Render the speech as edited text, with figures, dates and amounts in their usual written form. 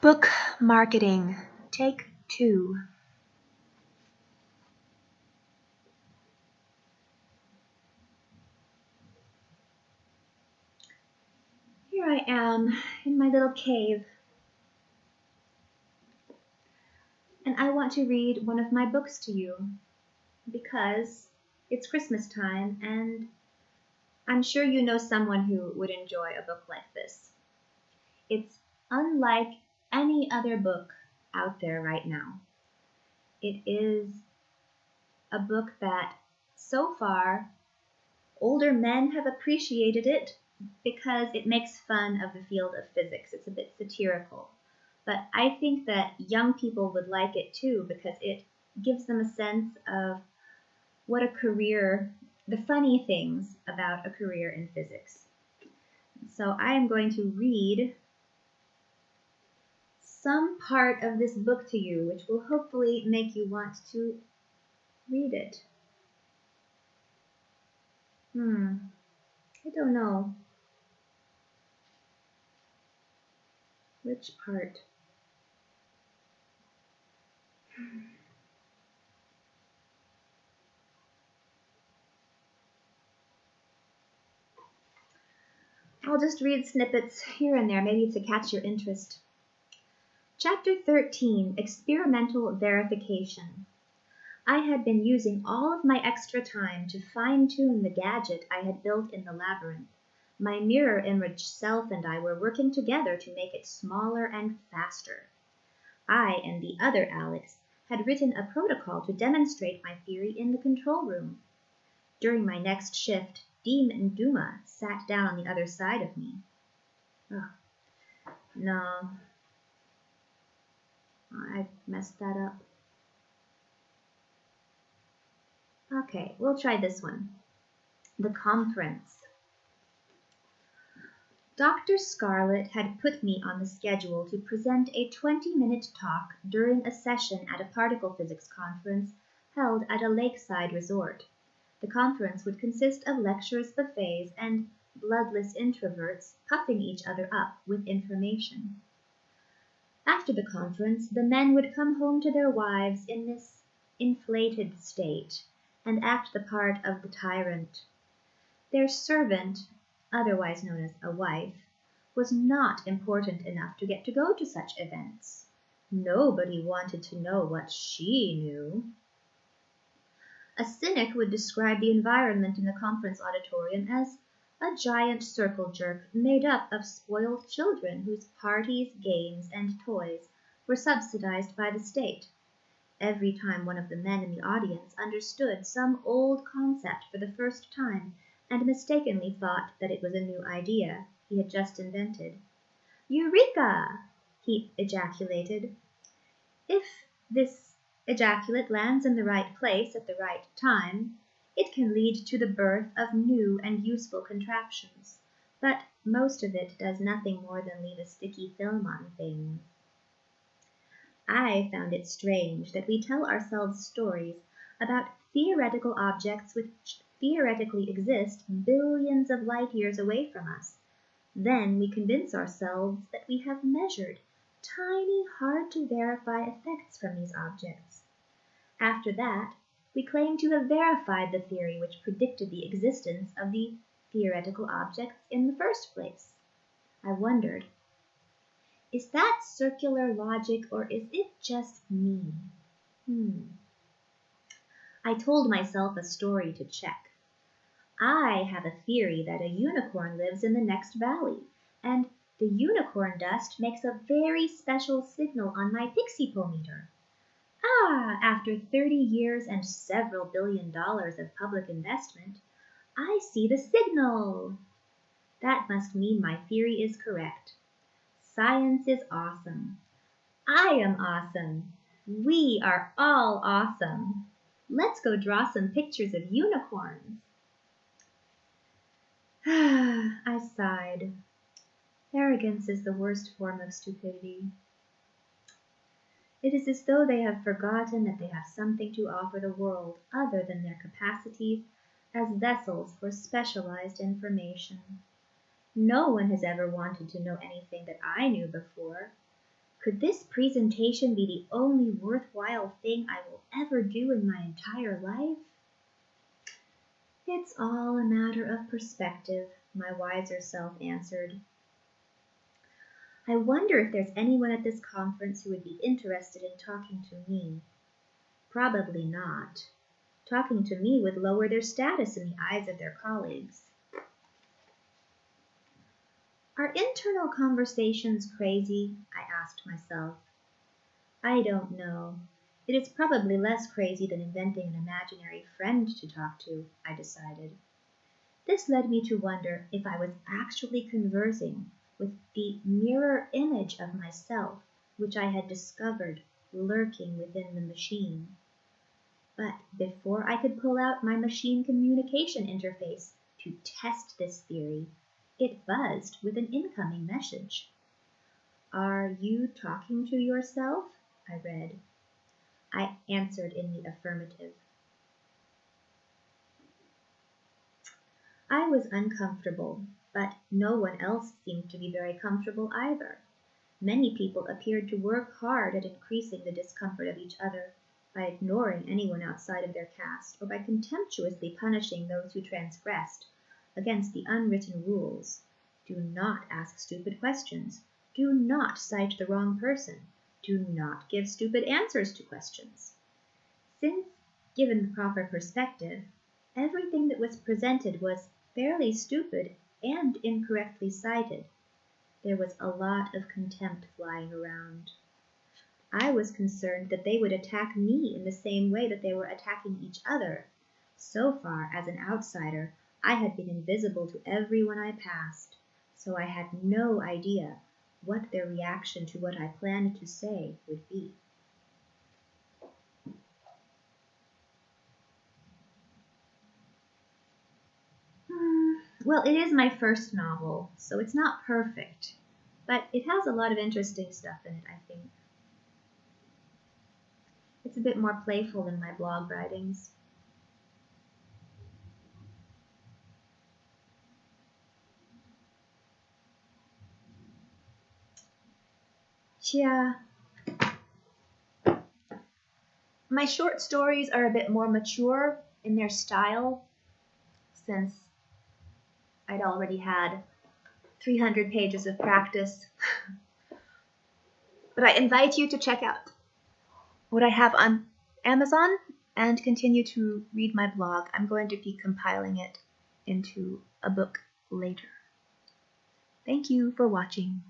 Book marketing, take 2. Here I am in my little cave, and I want to read one of my books to you because it's Christmas time, and I'm sure you know someone who would enjoy a book like this. It's unlike any other book out there right now. It is a book that, so far, older men have appreciated it because it makes fun of the field of physics. It's a bit satirical. But I think that young people would like it too because it gives them a sense of what a career, the funny things about a career in physics. So I am going to read some part of this book to you, which will hopefully make you want to read it. I don't know. Which part? I'll just read snippets here and there, maybe to catch your interest. Chapter 13, Experimental Verification. I had been using all of my extra time to fine-tune the gadget I had built in the labyrinth. My mirror image self and I were working together to make it smaller and faster. I and the other Alex had written a protocol to demonstrate my theory in the control room. During my next shift, Deem and Duma sat down on the other side of me. Oh, no. I messed that up. Okay, we'll try this one. The conference. Dr. Scarlett had put me on the schedule to present a 20-minute talk during a session at a particle physics conference held at a lakeside resort. The conference would consist of lecturers, buffets, and bloodless introverts puffing each other up with information. After the conference, the men would come home to their wives in this inflated state and act the part of the tyrant. Their servant, otherwise known as a wife, was not important enough to get to go to such events. Nobody wanted to know what she knew. A cynic would describe the environment in the conference auditorium as a giant circle jerk made up of spoiled children whose parties, games, and toys were subsidized by the state. Every time one of the men in the audience understood some old concept for the first time and mistakenly thought that it was a new idea he had just invented. "Eureka!" he ejaculated. If this ejaculate lands in the right place at the right time, it can lead to the birth of new and useful contraptions, but most of it does nothing more than leave a sticky film on things. I found it strange that we tell ourselves stories about theoretical objects which theoretically exist billions of light years away from us. Then we convince ourselves that we have measured tiny, hard-to-verify effects from these objects. After that, we claim to have verified the theory which predicted the existence of the theoretical objects in the first place. I wondered, is that circular logic or is it just me? I told myself a story to check. I have a theory that a unicorn lives in the next valley, and the unicorn dust makes a very special signal on my pixie-pometer. After 30 years and several $billion of public investment, I see the signal. That must mean my theory is correct. Science is awesome. I am awesome. We are all awesome. Let's go draw some pictures of unicorns. I sighed. Arrogance is the worst form of stupidity. It is as though they have forgotten that they have something to offer the world other than their capacities as vessels for specialized information. No one has ever wanted to know anything that I knew before. Could this presentation be the only worthwhile thing I will ever do in my entire life? It's all a matter of perspective, my wiser self answered. I wonder if there's anyone at this conference who would be interested in talking to me. Probably not. Talking to me would lower their status in the eyes of their colleagues. Are internal conversations crazy? I asked myself. I don't know. It is probably less crazy than inventing an imaginary friend to talk to, I decided. This led me to wonder if I was actually conversing with the mirror image of myself which I had discovered lurking within the machine. But before I could pull out my machine communication interface to test this theory, it buzzed with an incoming message. Are you talking to yourself? I read. I answered in the affirmative. I was uncomfortable, but no one else seemed to be very comfortable either. Many people appeared to work hard at increasing the discomfort of each other by ignoring anyone outside of their caste or by contemptuously punishing those who transgressed against the unwritten rules. Do not ask stupid questions. Do not cite the wrong person. Do not give stupid answers to questions. Since, given the proper perspective, everything that was presented was fairly stupid and incorrectly cited, there was a lot of contempt flying around. I was concerned that they would attack me in the same way that they were attacking each other. So far, as an outsider, I had been invisible to everyone I passed, so I had no idea what their reaction to what I planned to say would be. Well, it is my first novel, so it's not perfect, but it has a lot of interesting stuff in it, I think. It's a bit more playful than my blog writings. Yeah. My short stories are a bit more mature in their style since I'd already had 300 pages of practice. But I invite you to check out what I have on Amazon and continue to read my blog. I'm going to be compiling it into a book later. Thank you for watching.